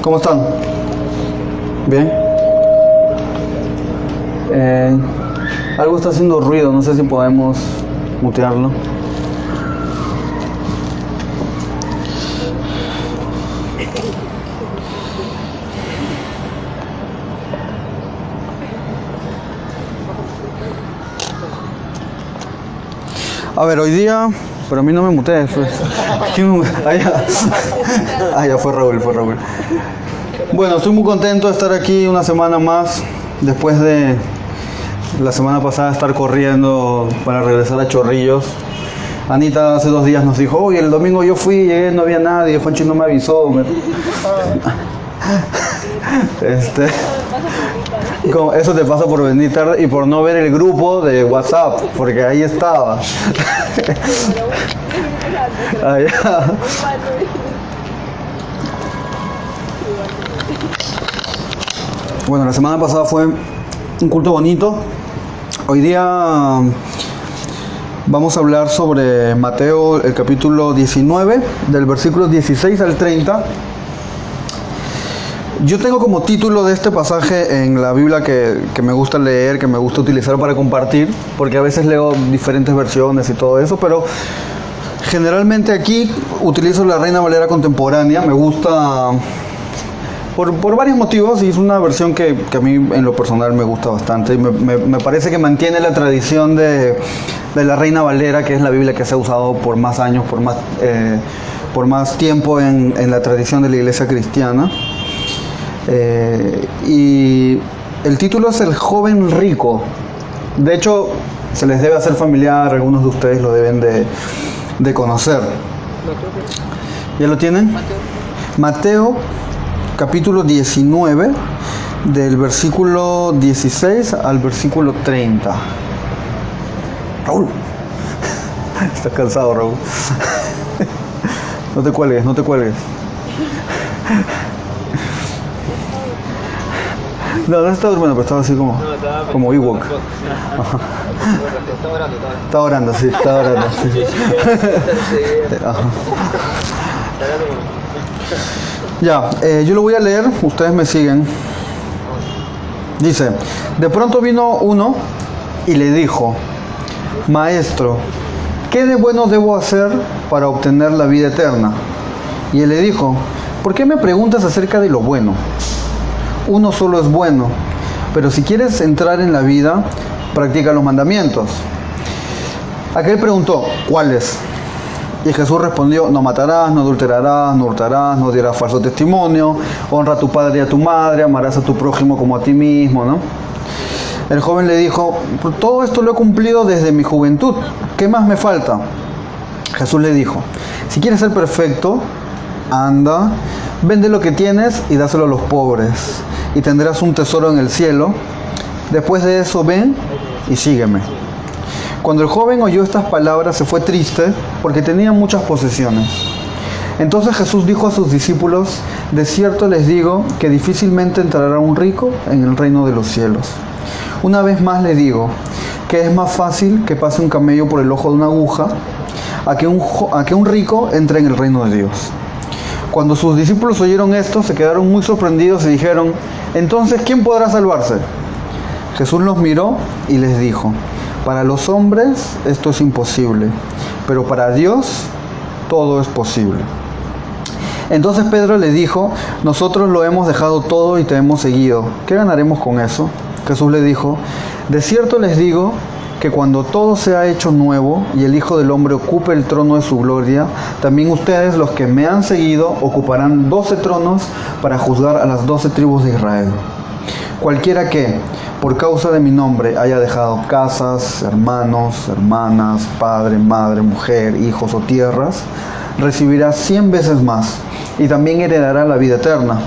¿Cómo están? ¿Bien? Algo está haciendo ruido, no sé si podemos mutearlo. A ver, hoy día... Pero a mí no me mutees. Ya fue Raúl. Bueno, estoy muy contento de estar aquí una semana más, después de la semana pasada estar corriendo para regresar a Chorrillos. Anita hace 2 días nos dijo, oye, el domingo yo fui, llegué, no había nadie, Juanchi no me avisó. Eso te pasa por venir tarde y por no ver el grupo de WhatsApp, porque ahí estaba. Allá. Bueno, la semana pasada fue un culto bonito. Hoy día vamos a hablar sobre Mateo, el capítulo 19, del versículo 16 al 30. Yo tengo como título de este pasaje en la Biblia que me gusta leer, que me gusta utilizar para compartir, porque a veces leo diferentes versiones y todo eso, pero generalmente aquí utilizo la Reina Valera contemporánea. Me gusta por varios motivos, y es una versión que a mí en lo personal me gusta bastante, y me parece que mantiene la tradición de la Reina Valera, que es la Biblia que se ha usado por más años, por más tiempo en la tradición de la iglesia cristiana. Y el título es El joven rico. De hecho, se les debe hacer familiar, algunos de ustedes lo deben de conocer. ¿Ya lo tienen? Mateo capítulo 19, del versículo 16 al versículo 30. Raúl, estás cansado, Raúl. No te cuelgues. No estaba durmiendo, pero estaba así como Ewok. Estaba orando, sí. Ya, yo lo voy a leer, ustedes me siguen. Dice, de pronto vino uno y le dijo, Maestro, ¿qué de bueno debo hacer para obtener la vida eterna? Y él le dijo, ¿por qué me preguntas acerca de lo bueno? Uno solo es bueno, pero si quieres entrar en la vida, practica los mandamientos. Aquel preguntó, ¿cuáles? Y Jesús respondió, no matarás, no adulterarás, no hurtarás, no dirás falso testimonio, honra a tu padre y a tu madre, amarás a tu prójimo como a ti mismo, ¿no? El joven le dijo, todo esto lo he cumplido desde mi juventud, ¿qué más me falta? Jesús le dijo, si quieres ser perfecto, anda, vende lo que tienes y dáselo a los pobres, y tendrás un tesoro en el cielo. Después de eso, ven y sígueme. Cuando el joven oyó estas palabras, se fue triste porque tenía muchas posesiones. Entonces Jesús dijo a sus discípulos, de cierto les digo que difícilmente entrará un rico en el reino de los cielos. Una vez más les digo que es más fácil que pase un camello por el ojo de una aguja a que un rico entre en el reino de Dios. Cuando sus discípulos oyeron esto, se quedaron muy sorprendidos y dijeron, entonces, ¿quién podrá salvarse? Jesús los miró y les dijo, para los hombres esto es imposible, pero para Dios todo es posible. Entonces Pedro le dijo, nosotros lo hemos dejado todo y te hemos seguido. ¿Qué ganaremos con eso? Jesús le dijo, de cierto les digo que cuando todo sea hecho nuevo y el Hijo del Hombre ocupe el trono de su gloria, también ustedes, los que me han seguido, ocuparán 12 tronos para juzgar a las 12 tribus de Israel. Cualquiera que, por causa de mi nombre, haya dejado casas, hermanos, hermanas, padre, madre, mujer, hijos o tierras, recibirá 100 veces más y también heredará la vida eterna.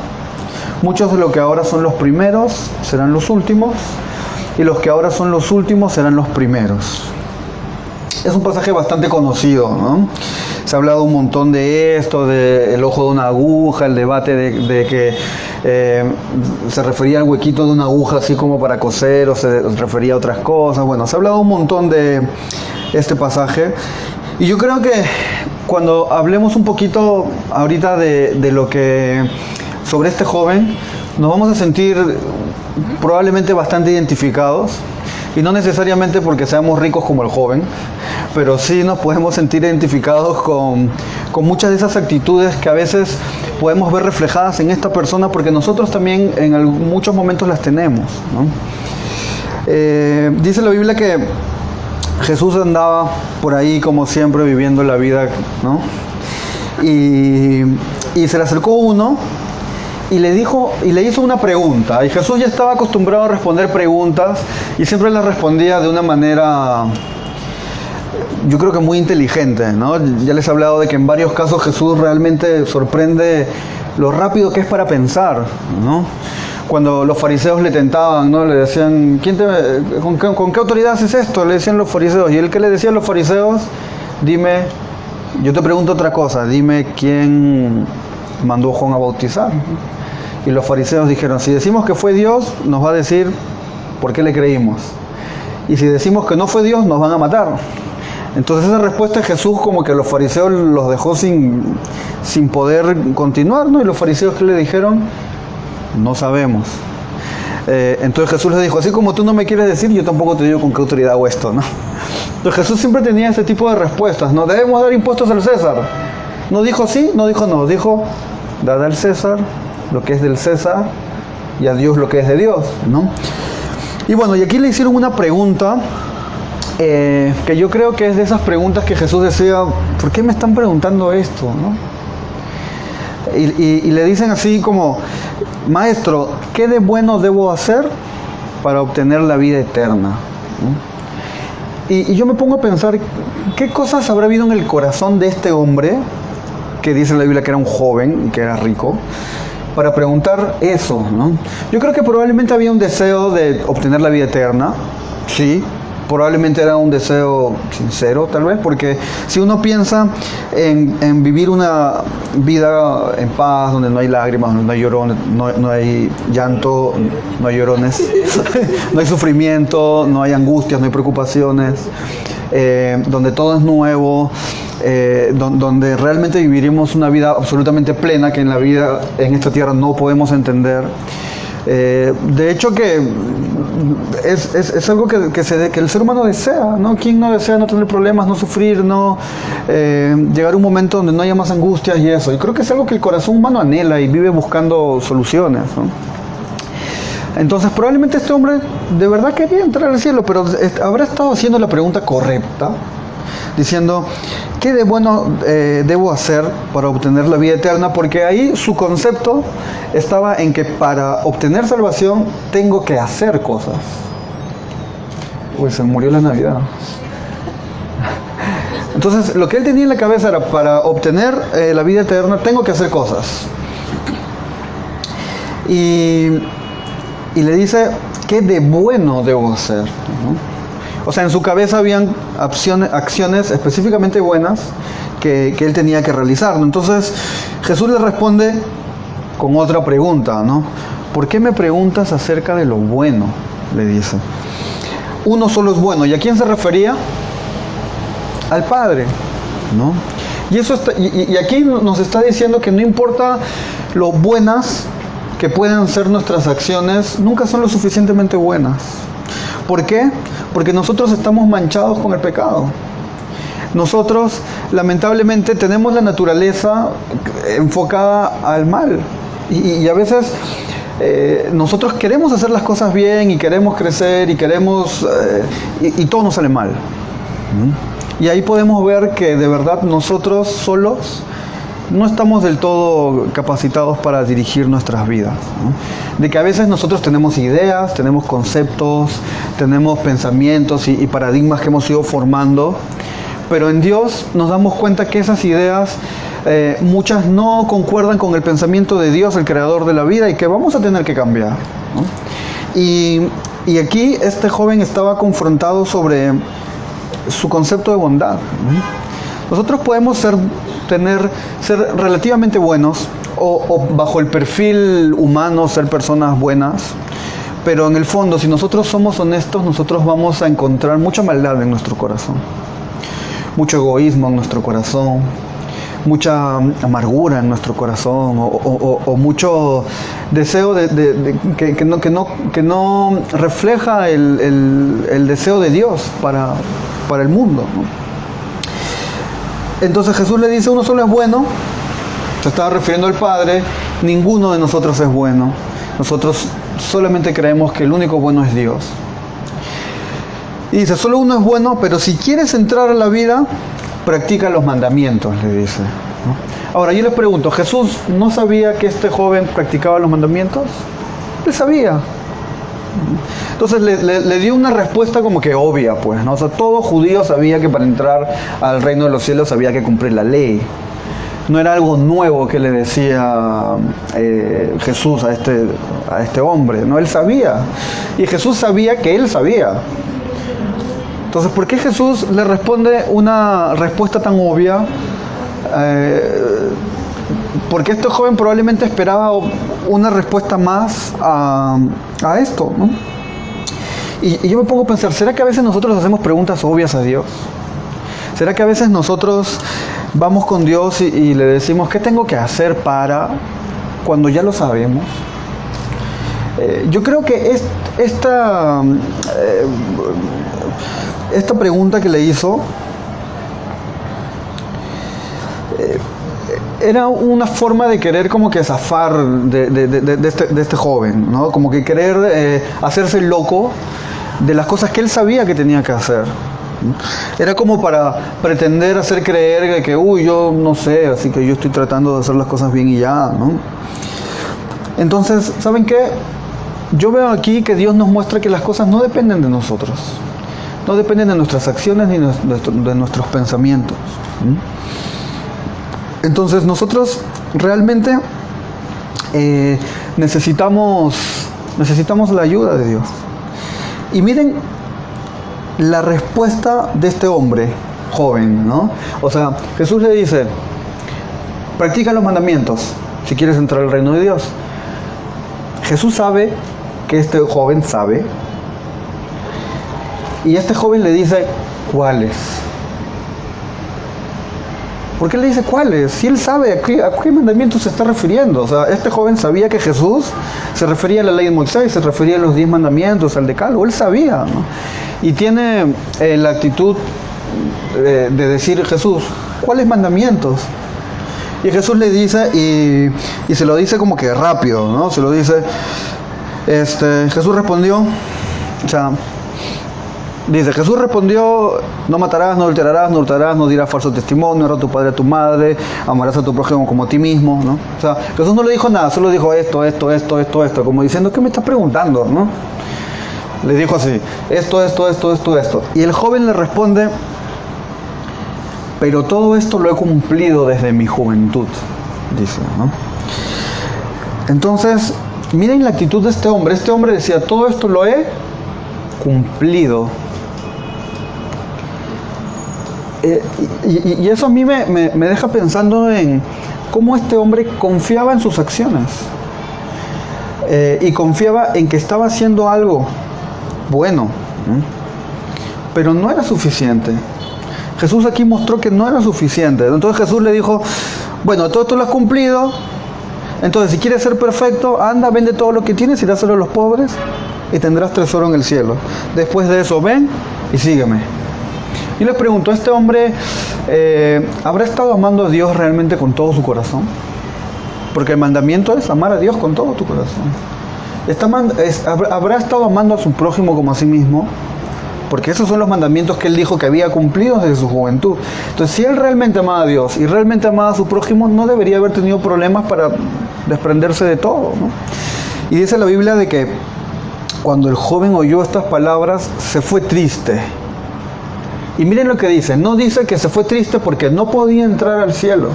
Muchos de los que ahora son los primeros serán los últimos, y los que ahora son los últimos serán los primeros. Es un pasaje bastante conocido, ¿no? Se ha hablado un montón de esto, del ojo de una aguja, el debate de que se refería al huequito de una aguja así como para coser, o se refería a otras cosas. Bueno, se ha hablado un montón de este pasaje, Y yo creo que cuando hablemos un poquito ahorita de lo que sobre este joven, nos vamos a sentir probablemente bastante identificados, y no necesariamente porque seamos ricos como el joven, pero sí nos podemos sentir identificados con muchas de esas actitudes que a veces podemos ver reflejadas en esta persona, porque nosotros también en muchos momentos las tenemos, ¿no? Dice la Biblia que Jesús andaba por ahí como siempre viviendo la vida, ¿no? Y se le acercó uno y le hizo una pregunta, y Jesús ya estaba acostumbrado a responder preguntas y siempre las respondía de una manera, yo creo que muy inteligente, ¿no? Ya les he hablado de que en varios casos Jesús realmente sorprende lo rápido que es para pensar, ¿no? Cuando los fariseos le tentaban, ¿no? Le decían, ¿con qué autoridad haces esto? Le decían los fariseos, y él que le decía a los fariseos, dime, yo te pregunto otra cosa, dime quién mandó a Juan a bautizar. Y los fariseos dijeron, si decimos que fue Dios, nos va a decir por qué le creímos. Y si decimos que no fue Dios, nos van a matar. Entonces esa respuesta de Jesús como que los fariseos los dejó sin poder continuar, ¿no? Y los fariseos que le dijeron, no sabemos. Entonces Jesús les dijo, así como tú no me quieres decir, yo tampoco te digo con qué autoridad hago esto, ¿no? Entonces Jesús siempre tenía ese tipo de respuestas, ¿no? Debemos dar impuestos al César. No dijo sí, no dijo no, dijo, dad al César lo que es del César y a Dios lo que es de Dios, ¿no? Y bueno, y aquí le hicieron una pregunta que yo creo que es de esas preguntas que Jesús decía, ¿por qué me están preguntando esto, no? Y le dicen así como, Maestro, ¿qué de bueno debo hacer para obtener la vida eterna? ¿No? Y yo me pongo a pensar, ¿qué cosas habrá habido en el corazón de este hombre, que dice en la Biblia que era un joven y que era rico, para preguntar eso, ¿no? Yo creo que probablemente había un deseo de obtener la vida eterna, sí. Probablemente era un deseo sincero, tal vez, porque si uno piensa en vivir una vida en paz, donde no hay lágrimas, donde no hay llorones, no hay llanto, no hay llorones, no hay sufrimiento, no hay angustias, no hay preocupaciones, donde todo es nuevo, donde realmente viviremos una vida absolutamente plena que en la vida en esta tierra no podemos entender. De hecho que es algo que el ser humano desea, ¿no? ¿Quién no desea no tener problemas, no sufrir, no llegar a un momento donde no haya más angustias y eso? Y creo que es algo que el corazón humano anhela y vive buscando soluciones, ¿no? Entonces probablemente este hombre de verdad quería entrar al cielo, pero habrá estado haciendo la pregunta correcta, diciendo, ¿qué de bueno debo hacer para obtener la vida eterna? Porque ahí su concepto estaba en que para obtener salvación tengo que hacer cosas. Uy, se murió la Navidad. Entonces, lo que él tenía en la cabeza era, para obtener la vida eterna tengo que hacer cosas. Y le dice, ¿qué de bueno debo hacer? ¿No? O sea, en su cabeza habían acciones específicamente buenas que él tenía que realizar, ¿no? Entonces Jesús le responde con otra pregunta, ¿no? ¿Por qué me preguntas acerca de lo bueno? Le dice. Uno solo es bueno. ¿Y a quién se refería? Al Padre, ¿no? Y aquí nos está diciendo que no importa lo buenas que puedan ser nuestras acciones, nunca son lo suficientemente buenas. ¿Por qué? Porque nosotros estamos manchados con el pecado. Nosotros, lamentablemente, tenemos la naturaleza enfocada al mal. Y a veces nosotros queremos hacer las cosas bien y queremos crecer y queremos... y todo nos sale mal. Y ahí podemos ver que de verdad nosotros solos no estamos del todo capacitados para dirigir nuestras vidas, ¿no? De que a veces nosotros tenemos ideas, tenemos conceptos, tenemos pensamientos y paradigmas que hemos ido formando, pero en Dios nos damos cuenta que esas ideas, muchas no concuerdan con el pensamiento de Dios, el creador de la vida, y que vamos a tener que cambiar, ¿no? Y aquí este joven estaba confrontado sobre su concepto de bondad, ¿no? Nosotros podemos ser relativamente buenos o bajo el perfil humano ser personas buenas, pero en el fondo, si nosotros somos honestos, nosotros vamos a encontrar mucha maldad en nuestro corazón. mucho egoísmo en nuestro corazón, mucha amargura en nuestro corazón o mucho deseo que no refleja el deseo de Dios para el mundo, ¿no? Entonces Jesús le dice, uno solo es bueno, se estaba refiriendo al Padre, ninguno de nosotros es bueno, nosotros solamente creemos que el único bueno es Dios. Y dice, solo uno es bueno, pero si quieres entrar a la vida, practica los mandamientos, le dice, ¿no? Ahora, yo les pregunto, ¿Jesús no sabía que este joven practicaba los mandamientos? Él sabía. Entonces le dio una respuesta como que obvia, pues, ¿no? O sea, todo judío sabía que para entrar al reino de los cielos había que cumplir la ley. No era algo nuevo que le decía Jesús a este hombre, ¿no? Él sabía. Y Jesús sabía que él sabía. Entonces, ¿por qué Jesús le responde una respuesta tan obvia? Porque este joven probablemente esperaba una respuesta más a esto, ¿no? Y yo me pongo a pensar, ¿será que a veces nosotros hacemos preguntas obvias a Dios? ¿Será que a veces nosotros vamos con Dios y le decimos, ¿qué tengo que hacer para cuando ya lo sabemos? Yo creo que esta pregunta que le hizo era una forma de querer como que zafar de este joven, ¿no? Como que querer hacerse loco de las cosas que él sabía que tenía que hacer. Era como para pretender hacer creer que yo no sé, así que yo estoy tratando de hacer las cosas bien y ya, ¿no? Entonces, ¿saben qué? Yo veo aquí que Dios nos muestra que las cosas no dependen de nosotros, no dependen de nuestras acciones ni de nuestros pensamientos. Entonces nosotros realmente necesitamos la ayuda de Dios. Y miren la respuesta de este hombre joven, ¿no? O sea, Jesús le dice, practica los mandamientos si quieres entrar al reino de Dios. Jesús sabe que este joven sabe. Y este joven le dice, ¿cuáles? ¿Por qué le dice cuáles? Si él sabe a qué mandamientos se está refiriendo. O sea, este joven sabía que Jesús se refería a la ley de Moisés, se refería a los 10 mandamientos, al decálogo. Él sabía, ¿no? Y tiene la actitud de decir, Jesús, ¿cuáles mandamientos? Y Jesús le dice, y se lo dice como que rápido, ¿no? Se lo dice, Jesús respondió, o sea, dice, Jesús respondió, no matarás, no adulterarás, no hurtarás, no dirás falso testimonio, honra a tu padre y a tu madre, amarás a tu prójimo como a ti mismo, ¿no? O sea, Jesús no le dijo nada, solo dijo esto, como diciendo, ¿qué me estás preguntando, no? Le dijo así, esto. Y el joven le responde, pero todo esto lo he cumplido desde mi juventud, dice, ¿no? Entonces, miren la actitud de este hombre. Este hombre decía, todo esto lo he cumplido. Y eso a mí me deja pensando en cómo este hombre confiaba en sus acciones. Y confiaba en que estaba haciendo algo bueno, ¿no? Pero no era suficiente. Jesús aquí mostró que no era suficiente. Entonces Jesús le dijo, bueno, todo esto lo has cumplido, entonces si quieres ser perfecto, anda, vende todo lo que tienes y dáselo a los pobres y tendrás tesoro en el cielo. Después de eso, ven y sígueme. Y les pregunto, ¿este hombre habrá estado amando a Dios realmente con todo su corazón? Porque el mandamiento es amar a Dios con todo tu corazón. ¿Habrá estado amando a su prójimo como a sí mismo? Porque esos son los mandamientos que él dijo que había cumplido desde su juventud. Entonces, si él realmente amaba a Dios y realmente amaba a su prójimo, no debería haber tenido problemas para desprenderse de todo, ¿no? Y dice la Biblia de que cuando el joven oyó estas palabras, se fue triste. Y miren lo que dice, no dice que se fue triste porque no podía entrar al cielo,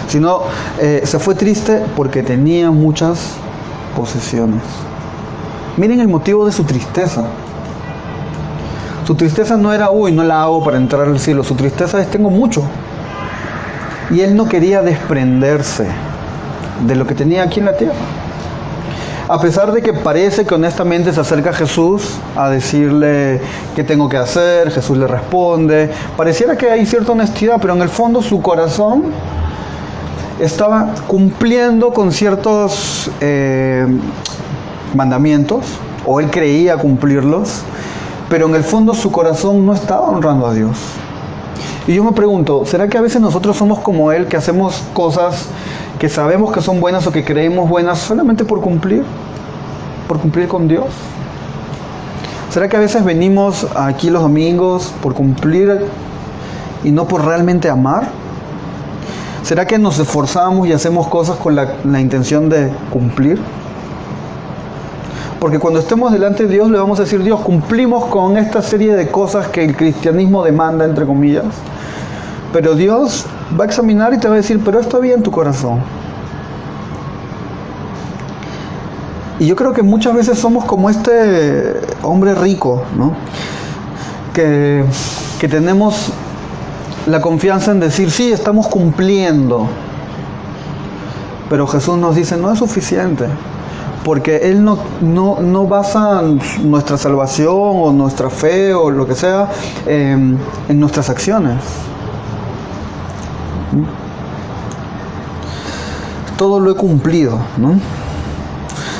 sino se fue triste porque tenía muchas posesiones. Miren el motivo de su tristeza. Su tristeza no era, no la hago para entrar al cielo. Su tristeza es, tengo mucho. Y él no quería desprenderse de lo que tenía aquí en la tierra. a pesar de que parece que honestamente se acerca a Jesús a decirle qué tengo que hacer, Jesús le responde, pareciera que hay cierta honestidad, pero en el fondo su corazón estaba cumpliendo con ciertos mandamientos, o él creía cumplirlos, pero en el fondo su corazón no estaba honrando a Dios. Y yo me pregunto, ¿será que a veces nosotros somos como él, que hacemos cosas que sabemos que son buenas o que creemos buenas solamente por cumplir con Dios? ¿Será que a veces venimos aquí los domingos por cumplir y no por realmente amar? ¿Será que nos esforzamos y hacemos cosas con la intención de cumplir? Porque cuando estemos delante de Dios le vamos a decir, Dios, cumplimos con esta serie de cosas que el cristianismo demanda, entre comillas. Pero Dios va a examinar y te va a decir, pero esto había en tu corazón. Y yo creo que muchas veces somos como este hombre rico, ¿no? Que tenemos la confianza en decir, sí, estamos cumpliendo. Pero Jesús nos dice, no es suficiente. Porque Él no basa nuestra salvación o nuestra fe o lo que sea en nuestras acciones. Todo lo he cumplido, ¿no?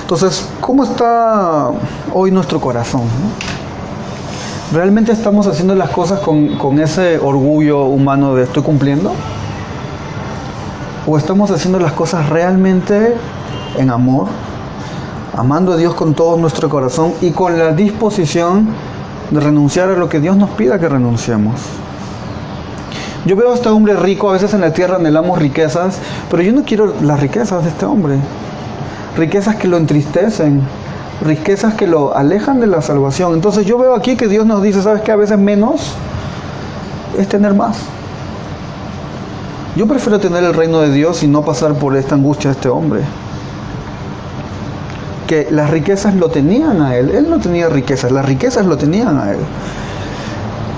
Entonces, ¿cómo está hoy nuestro corazón, ¿no? ¿Realmente estamos haciendo las cosas con ese orgullo humano de estoy cumpliendo? ¿O estamos haciendo las cosas realmente en amor? Amando a Dios con todo nuestro corazón y con la disposición de renunciar a lo que Dios nos pida que renunciemos. Yo veo a este hombre rico, a veces en la tierra anhelamos riquezas, pero yo no quiero las riquezas de este hombre. Riquezas que lo entristecen, riquezas que lo alejan de la salvación. Entonces yo veo aquí que Dios nos dice, ¿sabes qué? A veces menos es tener más. Yo prefiero tener el reino de Dios y no pasar por esta angustia de este hombre. Que las riquezas lo tenían a él no tenía riquezas, las riquezas lo tenían a él.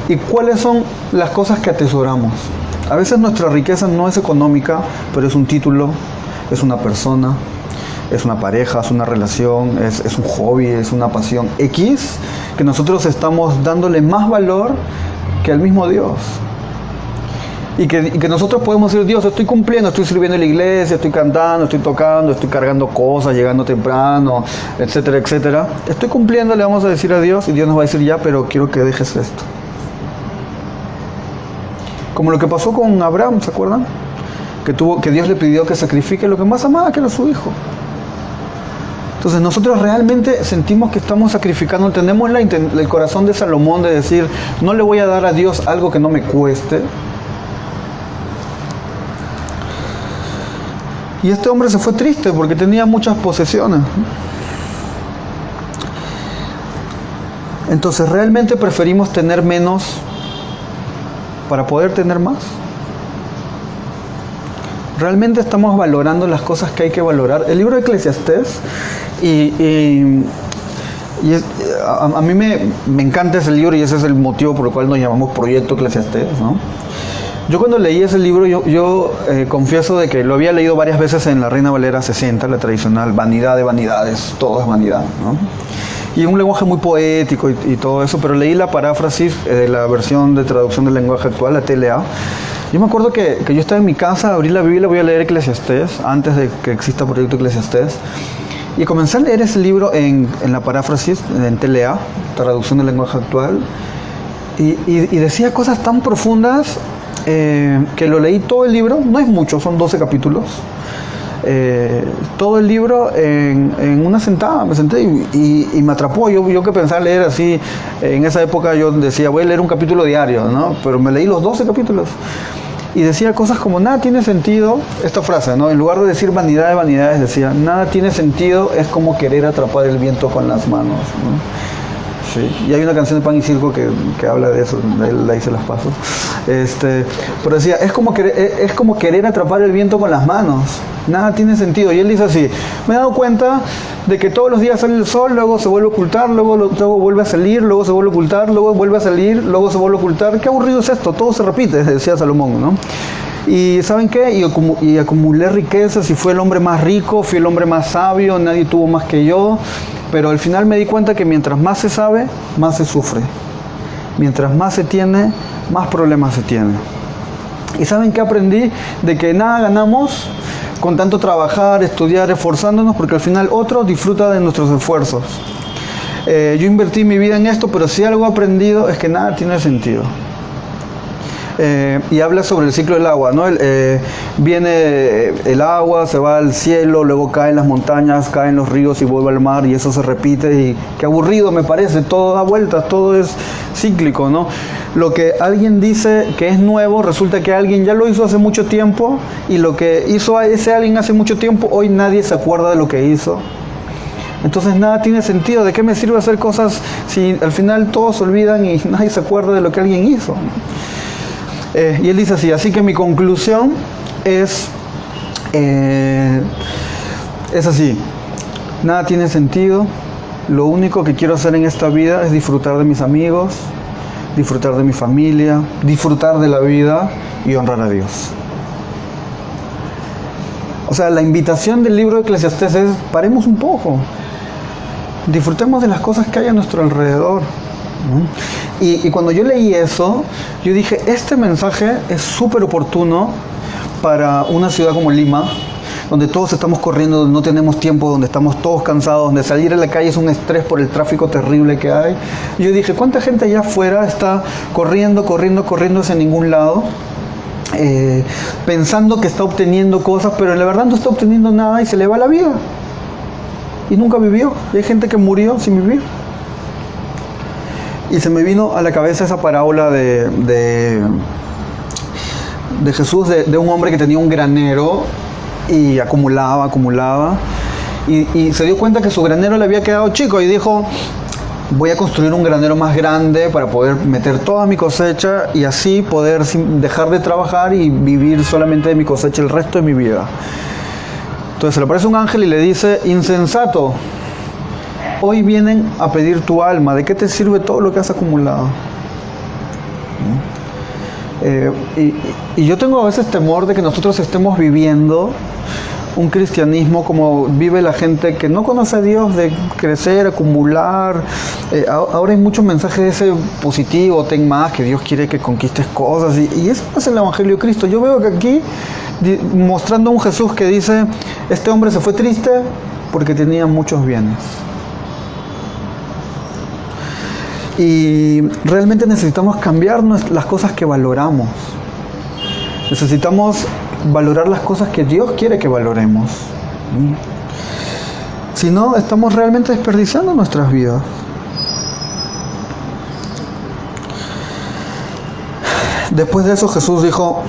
¿Y cuáles son las cosas que atesoramos? A veces nuestra riqueza no es económica, pero es un título, es una persona, es una pareja, es una relación, es un hobby, es una pasión X, que nosotros estamos dándole más valor que al mismo Dios. Y que nosotros podemos decir, Dios, estoy cumpliendo, estoy sirviendo en la iglesia, estoy cantando, estoy tocando, estoy cargando cosas, llegando temprano, etcétera, etcétera. Estoy cumpliendo, le vamos a decir a Dios, y Dios nos va a decir, ya, pero quiero que dejes esto. Como lo que pasó con Abraham, ¿se acuerdan? Que Dios le pidió que sacrifique lo que más amaba, que era su hijo. Entonces nosotros realmente sentimos que estamos sacrificando, tenemos el corazón de Salomón de decir, no le voy a dar a Dios algo que no me cueste. Y este hombre se fue triste porque tenía muchas posesiones. Entonces, ¿realmente preferimos tener menos para poder tener más? ¿Realmente estamos valorando las cosas que hay que valorar? El libro de Eclesiastés, a mí me encanta ese libro y ese es el motivo por el cual nos llamamos Proyecto Eclesiastés, ¿no? Yo cuando leí ese libro, yo confieso de que lo había leído varias veces en la Reina Valera 60, la tradicional, vanidad de vanidades, todo es vanidad, ¿no? Y un lenguaje muy poético y todo eso, pero leí la paráfrasis de la versión de traducción del lenguaje actual, la TLA. Yo me acuerdo que yo estaba en mi casa, abrí la Biblia, voy a leer Eclesiastés, antes de que exista Proyecto Eclesiastés, y comencé a leer ese libro en la paráfrasis, en TLA, traducción del lenguaje actual, y decía cosas tan profundas que lo leí todo el libro, no es mucho, son 12 capítulos, todo el libro en una sentada, me senté y me atrapó. Yo que pensaba leer así, en esa época yo decía, voy a leer un capítulo diario, ¿no? Pero me leí los 12 capítulos y decía cosas como, nada tiene sentido, esta frase, ¿no? En lugar de decir vanidad de vanidades, decía, nada tiene sentido, es como querer atrapar el viento con las manos, ¿no? Sí. Y hay una canción de Pan y Circo que habla de eso, ahí se las paso. Pero decía, es como querer atrapar el viento con las manos. Nada tiene sentido. Y él dice así, me he dado cuenta de que todos los días sale el sol, luego se vuelve a ocultar, luego vuelve a salir, luego se vuelve a ocultar, luego vuelve a salir, luego se vuelve a ocultar. Qué aburrido es esto, todo se repite, decía Salomón, ¿no? Y ¿saben qué? Y acumulé riquezas y fui el hombre más rico, fui el hombre más sabio, nadie tuvo más que yo. Pero al final me di cuenta que mientras más se sabe, más se sufre. Mientras más se tiene, más problemas se tiene. ¿Y saben qué aprendí? De que nada ganamos con tanto trabajar, estudiar, esforzándonos, porque al final otro disfruta de nuestros esfuerzos. Yo invertí mi vida en esto, pero si algo he aprendido es que nada tiene sentido. Y habla sobre el ciclo del agua, ¿no? Viene el agua, se va al cielo, luego caen las montañas, caen los ríos y vuelve al mar, y eso se repite. Y qué aburrido me parece, todo da vueltas, todo es cíclico, ¿no? Lo que alguien dice que es nuevo, resulta que alguien ya lo hizo hace mucho tiempo, y lo que hizo ese alguien hace mucho tiempo, hoy nadie se acuerda de lo que hizo. Entonces nada tiene sentido. ¿De qué me sirve hacer cosas si al final todos se olvidan y nadie se acuerda de lo que alguien hizo? Y él dice así que mi conclusión es así: nada tiene sentido, lo único que quiero hacer en esta vida es disfrutar de mis amigos, disfrutar de mi familia, disfrutar de la vida y honrar a Dios. O sea, la invitación del libro de Eclesiastés es: paremos un poco, disfrutemos de las cosas que hay a nuestro alrededor. Y cuando yo leí eso, yo dije, este mensaje es súper oportuno para una ciudad como Lima, donde todos estamos corriendo, donde no tenemos tiempo, donde estamos todos cansados, donde salir a la calle es un estrés por el tráfico terrible que hay. Y yo dije, ¿cuánta gente allá afuera está corriendo hacia ningún lado? Pensando que está obteniendo cosas, pero en la verdad no está obteniendo nada y se le va la vida. Y nunca vivió. Y hay gente que murió sin vivir. Y se me vino a la cabeza esa parábola de Jesús, de un hombre que tenía un granero y acumulaba. Y se dio cuenta que su granero le había quedado chico y dijo, voy a construir un granero más grande para poder meter toda mi cosecha y así poder dejar de trabajar y vivir solamente de mi cosecha el resto de mi vida. Entonces se le aparece un ángel y le dice, insensato, hoy vienen a pedir tu alma, ¿de qué te sirve todo lo que has acumulado? Y yo tengo a veces temor de que nosotros estemos viviendo un cristianismo como vive la gente que no conoce a Dios, de crecer, acumular. Ahora hay muchos mensajes de ese positivo, ten más, que Dios quiere que conquistes cosas, y eso no es el Evangelio de Cristo. Yo veo que aquí, mostrando a un Jesús que dice, este hombre se fue triste porque tenía muchos bienes. Y realmente necesitamos cambiar las cosas que valoramos. Necesitamos valorar las cosas que Dios quiere que valoremos. Si no, estamos realmente desperdiciando nuestras vidas. Después de eso Jesús dijo,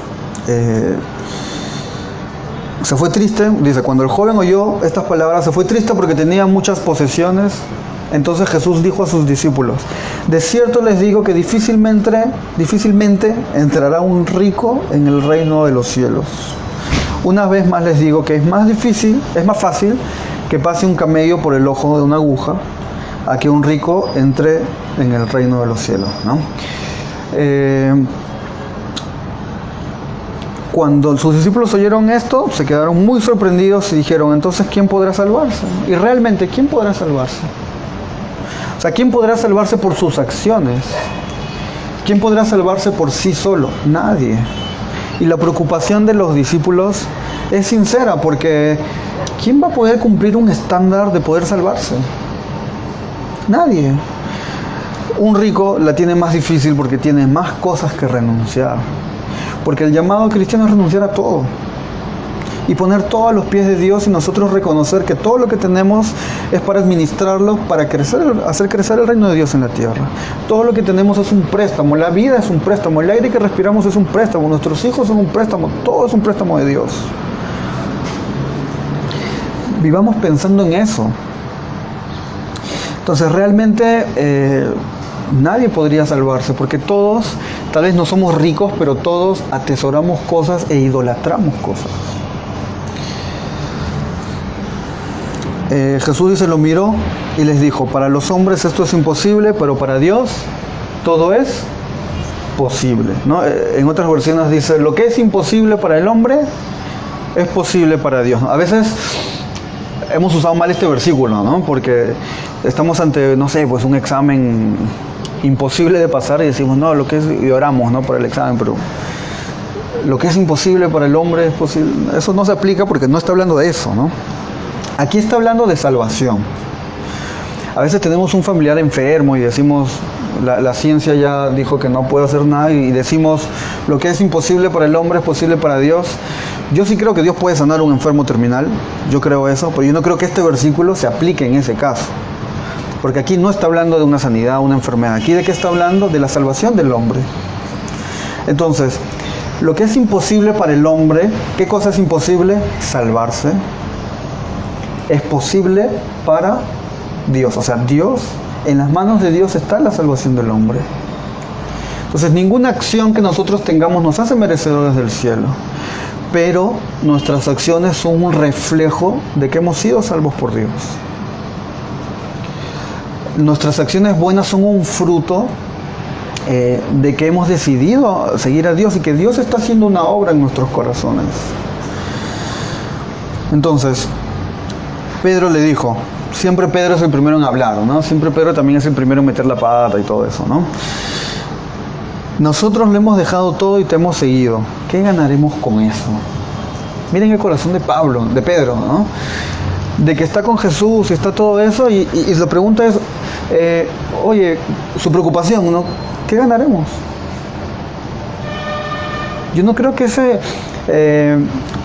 se fue triste, dice, cuando el joven oyó estas palabras, se fue triste porque tenía muchas posesiones. Entonces Jesús dijo a sus discípulos, de cierto les digo que difícilmente entrará un rico en el reino de los cielos. Una vez más les digo que es más fácil que pase un camello por el ojo de una aguja a que un rico entre en el reino de los cielos, ¿no? Cuando sus discípulos oyeron esto, se quedaron muy sorprendidos y dijeron, entonces, ¿quién podrá salvarse? Y realmente, ¿quién podrá salvarse? O sea, ¿quién podrá salvarse por sus acciones? ¿Quién podrá salvarse por sí solo? Nadie. Y la preocupación de los discípulos es sincera, porque ¿quién va a poder cumplir un estándar de poder salvarse? Nadie. Un rico la tiene más difícil porque tiene más cosas que renunciar. Porque el llamado cristiano es renunciar a todo y poner todo a los pies de Dios, y nosotros reconocer que todo lo que tenemos es para administrarlo, para hacer crecer el reino de Dios en la tierra. Todo lo que tenemos es un préstamo, la vida es un préstamo, el aire que respiramos es un préstamo, nuestros hijos son un préstamo, todo es un préstamo de Dios. Vivamos pensando en eso. Entonces realmente nadie podría salvarse, porque todos, tal vez no somos ricos, pero todos atesoramos cosas e idolatramos cosas. Jesús dice, lo miró y les dijo, para los hombres esto es imposible, pero para Dios todo es posible, ¿no? En otras versiones dice, lo que es imposible para el hombre es posible para Dios. A veces hemos usado mal este versículo, ¿no? Porque estamos ante, no sé, pues un examen imposible de pasar y decimos, no, lo que es, y oramos, ¿no? Por el examen, pero lo que es imposible para el hombre es posible. Eso no se aplica porque no está hablando de eso, ¿no? Aquí está hablando de salvación. A veces tenemos un familiar enfermo y decimos, la ciencia ya dijo que no puede hacer nada, y decimos, lo que es imposible para el hombre es posible para Dios. Yo sí creo que Dios puede sanar a un enfermo terminal, yo creo eso, pero yo no creo que este versículo se aplique en ese caso. Porque aquí no está hablando de una sanidad, una enfermedad. Aquí de qué está hablando, de la salvación del hombre. Entonces, lo que es imposible para el hombre, ¿qué cosa es imposible? Salvarse. Es posible para Dios. O sea, Dios, en las manos de Dios está la salvación del hombre. Entonces, ninguna acción que nosotros tengamos nos hace merecedores del cielo. Pero nuestras acciones son un reflejo de que hemos sido salvos por Dios. Nuestras acciones buenas son un fruto de que hemos decidido seguir a Dios y que Dios está haciendo una obra en nuestros corazones. Entonces, Pedro le dijo, siempre Pedro es el primero en hablar, ¿no? Siempre Pedro también es el primero en meter la pata y todo eso, ¿no? Nosotros le hemos dejado todo y te hemos seguido. ¿Qué ganaremos con eso? Miren el corazón de Pedro, ¿no? De que está con Jesús y está todo eso, y la pregunta es, oye, su preocupación, ¿no? ¿Qué ganaremos? Yo no creo que ese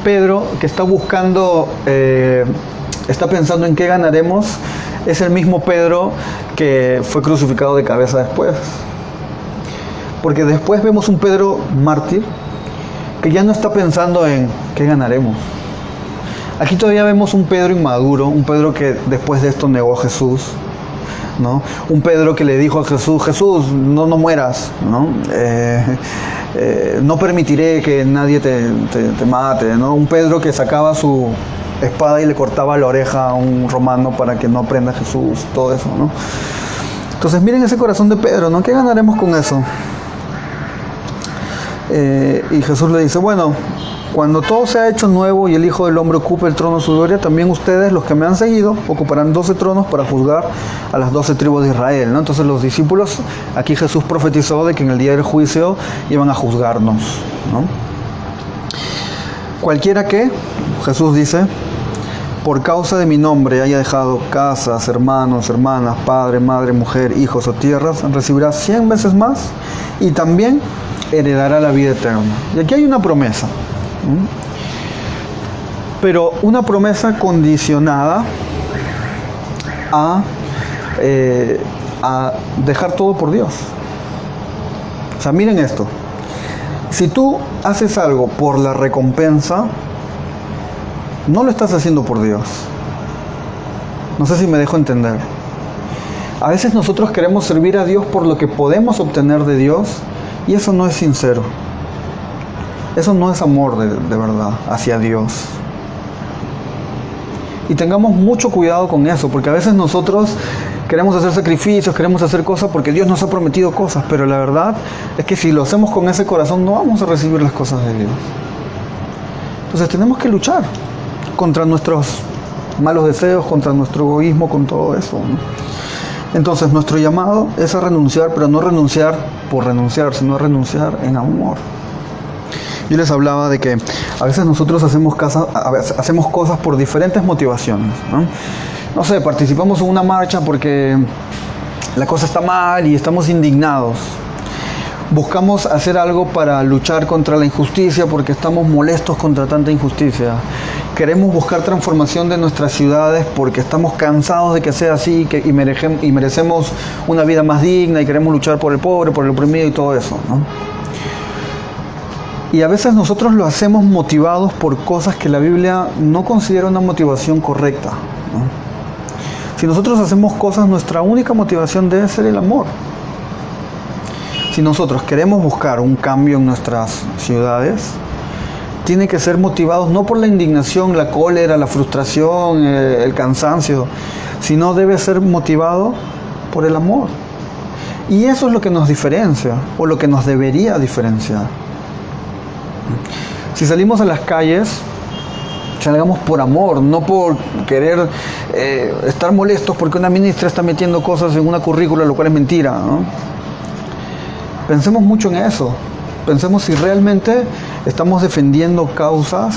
Pedro que está buscando, está pensando en qué ganaremos, es el mismo Pedro que fue crucificado de cabeza después. Porque después vemos un Pedro mártir que ya no está pensando en qué ganaremos. Aquí todavía vemos un Pedro inmaduro, un Pedro que después de esto negó a Jesús, ¿no? Un Pedro que le dijo a Jesús, Jesús, no mueras, ¿no? No permitiré que nadie te mate, ¿no? Un Pedro que sacaba su espada y le cortaba la oreja a un romano para que no aprenda a Jesús, todo eso, ¿no? Entonces miren ese corazón de Pedro, ¿no? ¿Qué ganaremos con eso? Y Jesús le dice, bueno, cuando todo sea hecho nuevo y el Hijo del Hombre ocupe el trono de su gloria, también ustedes, los que me han seguido, ocuparán 12 tronos para juzgar a las 12 tribus de Israel, ¿no? Entonces los discípulos, aquí Jesús profetizó de que en el día del juicio iban a juzgarnos, ¿no? Cualquiera que, Jesús dice, por causa de mi nombre haya dejado casas, hermanos, hermanas, padre, madre, mujer, hijos o tierras, recibirá 100 veces más y también heredará la vida eterna. Y aquí hay una promesa, pero una promesa condicionada a dejar todo por Dios. O sea, miren esto. Si tú haces algo por la recompensa, no lo estás haciendo por Dios. No sé si me dejo entender. A veces nosotros queremos servir a Dios por lo que podemos obtener de Dios, y eso no es sincero. Eso no es amor de verdad hacia Dios. Y tengamos mucho cuidado con eso, porque a veces nosotros queremos hacer sacrificios, queremos hacer cosas porque Dios nos ha prometido cosas, pero la verdad es que si lo hacemos con ese corazón no vamos a recibir las cosas de Dios. Entonces tenemos que luchar contra nuestros malos deseos, contra nuestro egoísmo, con todo eso, ¿no? Entonces nuestro llamado es a renunciar, pero no renunciar por renunciar, sino a renunciar en amor. Yo les hablaba de que a veces nosotros hacemos cosas por diferentes motivaciones, ¿no? No sé, participamos en una marcha porque la cosa está mal y estamos indignados. Buscamos hacer algo para luchar contra la injusticia porque estamos molestos contra tanta injusticia. Queremos buscar transformación de nuestras ciudades porque estamos cansados de que sea así y merecemos una vida más digna y queremos luchar por el pobre, por el oprimido y todo eso, ¿no? Y a veces nosotros lo hacemos motivados por cosas que la Biblia no considera una motivación correcta, ¿no? Si nosotros hacemos cosas, nuestra única motivación debe ser el amor. Si nosotros queremos buscar un cambio en nuestras ciudades, tiene que ser motivados no por la indignación, la cólera, la frustración, el cansancio, sino debe ser motivado por el amor. Y eso es lo que nos diferencia, o lo que nos debería diferenciar. Si salimos a las calles, salgamos por amor, no por querer estar molestos porque una ministra está metiendo cosas en una currícula, lo cual es mentira, ¿no? Pensemos mucho en eso. Pensemos si realmente estamos defendiendo causas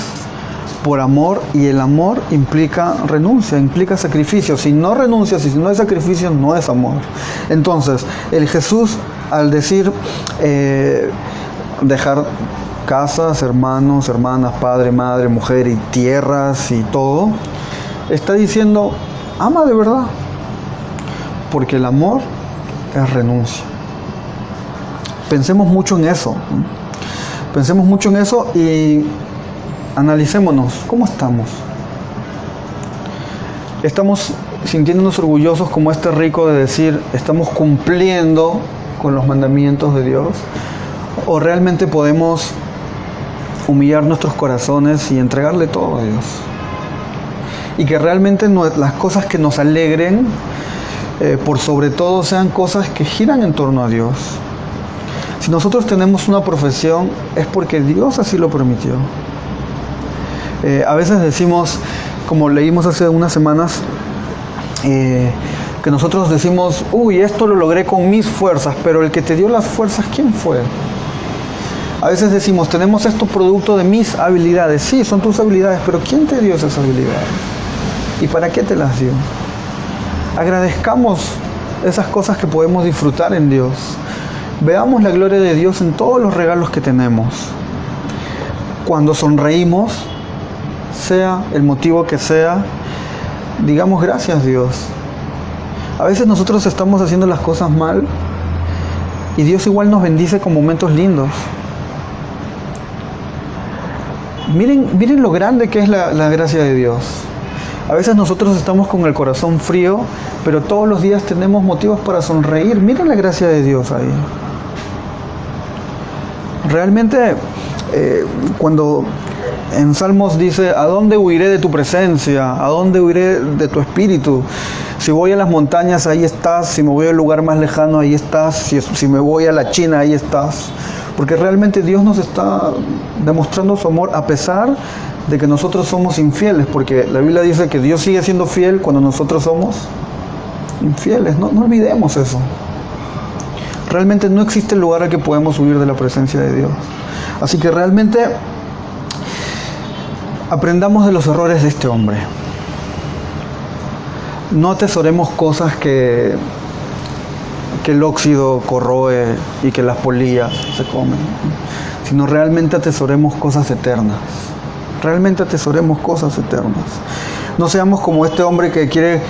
por amor, y el amor implica renuncia, implica sacrificio. Si no renuncias y si no hay sacrificio, no es amor. Entonces, el Jesús, al decir dejar casas, hermanos, hermanas, padre, madre, mujer y tierras y todo, está diciendo, ama de verdad, porque el amor es renuncia. Pensemos mucho en eso. Pensemos mucho en eso y analicémonos. ¿Cómo estamos? ¿Estamos sintiéndonos orgullosos como este rico de decir, estamos cumpliendo con los mandamientos de Dios? ¿O realmente podemos humillar nuestros corazones y entregarle todo a Dios? Y que realmente las cosas que nos alegren, por sobre todo, sean cosas que giran en torno a Dios. Si nosotros tenemos una profesión, es porque Dios así lo permitió. A veces decimos, como leímos hace unas semanas, que nosotros decimos, uy, esto lo logré con mis fuerzas, pero el que te dio las fuerzas, ¿quién fue? A veces decimos, tenemos esto producto de mis habilidades. Sí, son tus habilidades, pero ¿quién te dio esas habilidades? ¿Y para qué te las dio? Agradezcamos esas cosas que podemos disfrutar en Dios. Veamos la gloria de Dios en todos los regalos que tenemos. Cuando sonreímos, sea el motivo que sea, digamos gracias Dios. A veces nosotros estamos haciendo las cosas mal y Dios igual nos bendice con momentos lindos. Miren lo grande que es la gracia de Dios. A veces nosotros estamos con el corazón frío, pero todos los días tenemos motivos para sonreír. Miren la gracia de Dios ahí. Realmente, cuando en Salmos dice, ¿a dónde huiré de tu presencia? ¿A dónde huiré de tu espíritu? Si voy a las montañas, ahí estás. Si me voy al lugar más lejano, ahí estás. Si me voy a la China, ahí estás. Porque realmente Dios nos está demostrando su amor a pesar de que nosotros somos infieles. Porque la Biblia dice que Dios sigue siendo fiel cuando nosotros somos infieles. No olvidemos eso. Realmente no existe lugar al que podemos huir de la presencia de Dios. Así que realmente aprendamos de los errores de este hombre. No atesoremos cosas que el óxido corroe y que las polillas se comen, sino realmente atesoremos cosas eternas. Realmente atesoremos cosas eternas. No seamos como este hombre que quiere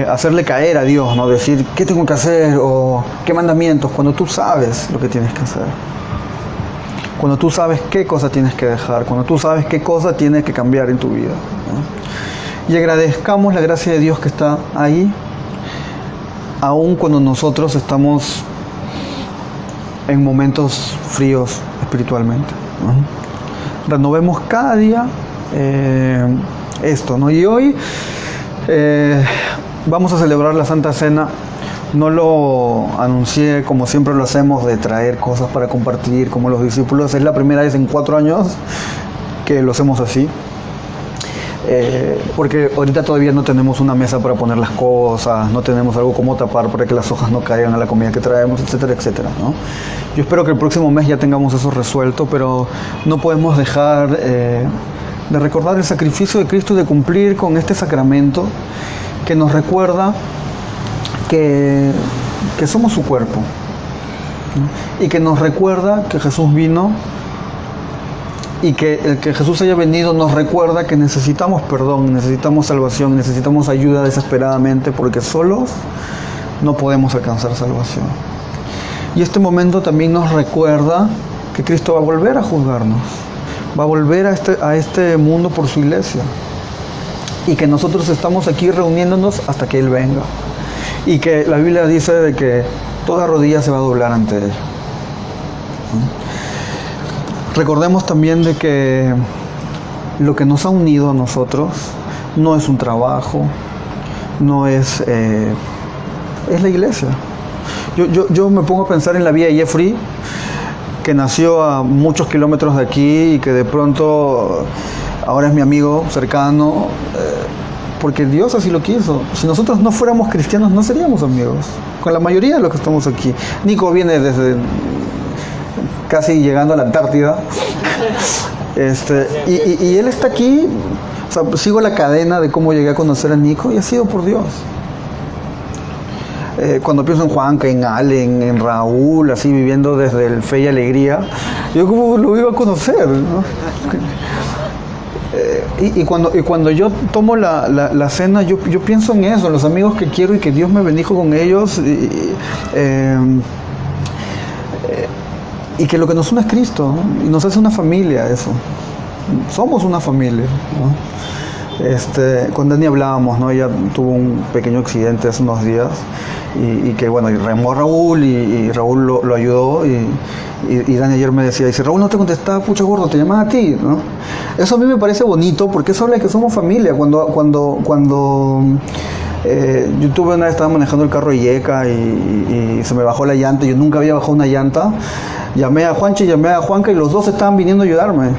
hacerle caer a Dios, ¿no? Decir, ¿qué tengo que hacer? O ¿qué mandamientos? Cuando tú sabes lo que tienes que hacer. Cuando tú sabes qué cosa tienes que dejar. Cuando tú sabes qué cosa tienes que cambiar en tu vida, ¿no? Y agradezcamos la gracia de Dios que está ahí, aun cuando nosotros estamos en momentos fríos espiritualmente, ¿no? Renovemos cada día esto, ¿no? Y hoy vamos a celebrar la Santa Cena. No lo anuncié como siempre lo hacemos, de traer cosas para compartir como los discípulos. Es la primera vez en 4 años que lo hacemos así. Porque ahorita todavía no tenemos una mesa para poner las cosas, no tenemos algo como tapar para que las hojas no caigan a la comida que traemos, etcétera, etcétera, ¿no? Yo espero que el próximo mes ya tengamos eso resuelto, pero no podemos dejar de recordar el sacrificio de Cristo y de cumplir con este sacramento que nos recuerda que somos su cuerpo, ¿no? Y que nos recuerda que Jesús vino. Y que el que Jesús haya venido nos recuerda que necesitamos perdón, necesitamos salvación, necesitamos ayuda desesperadamente, porque solos no podemos alcanzar salvación. Y este momento también nos recuerda que Cristo va a volver a juzgarnos, va a volver a este mundo por su iglesia, y que nosotros estamos aquí reuniéndonos hasta que Él venga, y que la Biblia dice de que toda rodilla se va a doblar ante Él. Recordemos también de que lo que nos ha unido a nosotros no es un trabajo, no es la iglesia. Yo me pongo a pensar en la vida de Jeffrey, que nació a muchos kilómetros de aquí y que de pronto ahora es mi amigo cercano, porque Dios así lo quiso. Si nosotros no fuéramos cristianos, no seríamos amigos, con la mayoría de los que estamos aquí. Nico viene desde casi llegando a la Antártida, y él está aquí. O sea, sigo la cadena de cómo llegué a conocer a Nico y ha sido por Dios. Cuando pienso en Juanca, en Allen, en Raúl, así viviendo desde el Fe y Alegría, yo como lo iba a conocer, ¿no? Y cuando yo tomo la cena, yo pienso en eso, en los amigos que quiero y que Dios me bendijo con ellos, y que lo que nos une es Cristo, ¿no? Y nos hace una familia eso. Somos una familia, ¿no? Con Dani hablábamos, ¿no? Ella tuvo un pequeño accidente hace unos días y que bueno, y remó a Raúl y Raúl lo ayudó y Dani ayer me decía, dice, Raúl no te contestaba, pucha gordo, te llamaba a ti, ¿no? Eso a mí me parece bonito porque eso habla de que somos familia. Cuando yo tuve una vez, estaba manejando el carro de Yeca y se me bajó la llanta, yo nunca había bajado una llanta, llamé a Juanchi, llamé a Juanca y los dos estaban viniendo a ayudarme.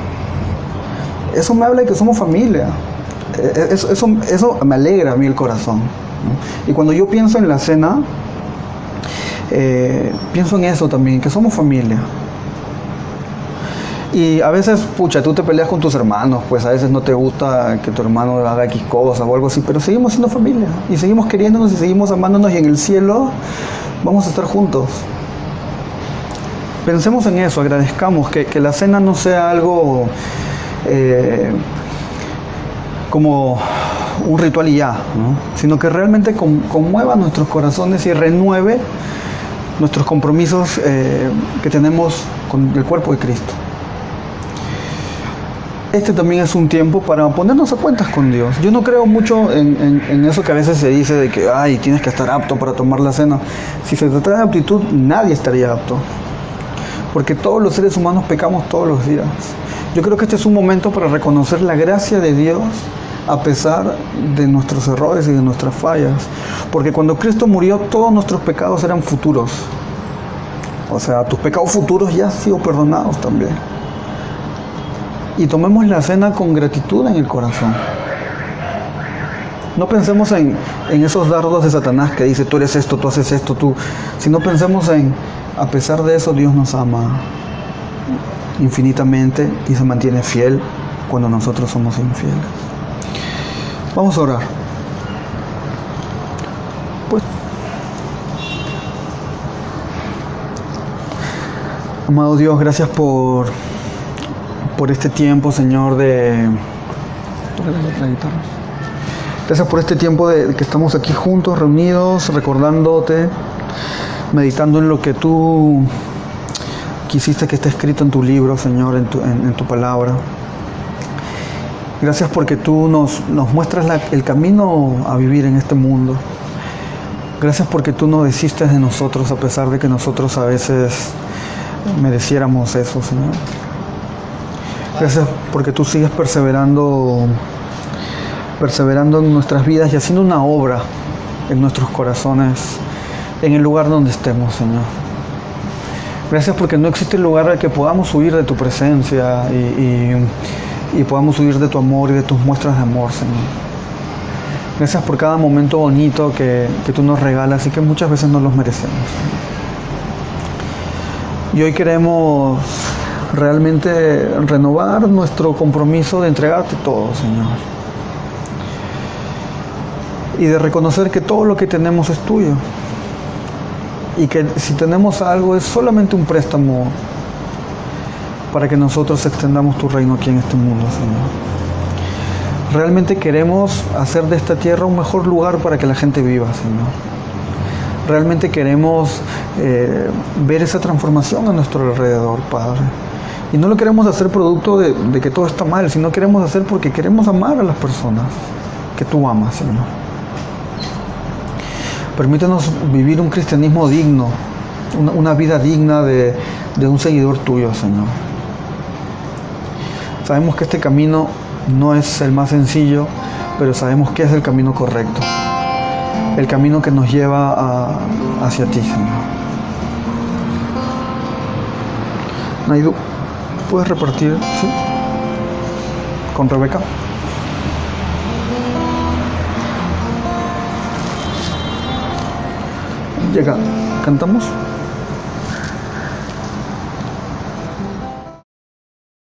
Eso me habla de que somos familia. Eso me alegra a mí el corazón, ¿no? Y cuando yo pienso en la cena, pienso en eso también, que somos familia. Y a veces, pucha, tú te peleas con tus hermanos, pues a veces no te gusta que tu hermano haga X cosas o algo así, pero seguimos siendo familia y seguimos queriéndonos y seguimos amándonos, y en el cielo vamos a estar juntos. Pensemos en eso, agradezcamos que la cena no sea algo como un ritual y ya, ¿no? Sino que realmente conmueva nuestros corazones y renueve nuestros compromisos que tenemos con el cuerpo de Cristo. Este también es un tiempo para ponernos a cuentas con Dios. Yo no creo mucho en eso que a veces se dice de que tienes que estar apto para tomar la cena. Si se trata de aptitud, nadie estaría apto, porque todos los seres humanos pecamos todos los días. Yo creo que este es un momento para reconocer la gracia de Dios a pesar de nuestros errores y de nuestras fallas, porque cuando Cristo murió todos nuestros pecados eran futuros. O sea, tus pecados futuros ya han sido perdonados también. Y tomemos la cena con gratitud en el corazón. No pensemos en esos dardos de Satanás que dice, tú eres esto, tú haces esto, tú... Sino pensemos a pesar de eso, Dios nos ama infinitamente y se mantiene fiel cuando nosotros somos infieles. Vamos a orar. Pues, amado Dios, gracias por este tiempo, Señor, gracias por este tiempo de que estamos aquí juntos, reunidos, recordándote, meditando en lo que tú quisiste que esté escrito en tu libro, Señor, en tu palabra. Gracias porque tú nos muestras el camino a vivir en este mundo. Gracias porque tú no desistes de nosotros a pesar de que nosotros a veces mereciéramos eso, Señor. Gracias porque tú sigues perseverando en nuestras vidas y haciendo una obra en nuestros corazones, en el lugar donde estemos, Señor. Gracias porque no existe lugar al que podamos huir de tu presencia y podamos huir de tu amor y de tus muestras de amor, Señor. Gracias por cada momento bonito que tú nos regalas y que muchas veces no los merecemos. Y hoy queremos realmente renovar nuestro compromiso de entregarte todo, Señor. Y de reconocer que todo lo que tenemos es tuyo. Y que si tenemos algo es solamente un préstamo para que nosotros extendamos tu reino aquí en este mundo, Señor. Realmente queremos hacer de esta tierra un mejor lugar para que la gente viva, Señor. Realmente queremos ver esa transformación a nuestro alrededor, Padre. Y no lo queremos hacer producto de que todo está mal, sino queremos hacer porque queremos amar a las personas que tú amas, Señor. Permítenos vivir un cristianismo digno, una vida digna de un seguidor tuyo, Señor. Sabemos que este camino no es el más sencillo, pero sabemos que es el camino correcto. el camino que nos lleva hacia ti, Señor. Naidu, ¿puedes repartir, sí? Con Rebeca. Llega, ¿cantamos?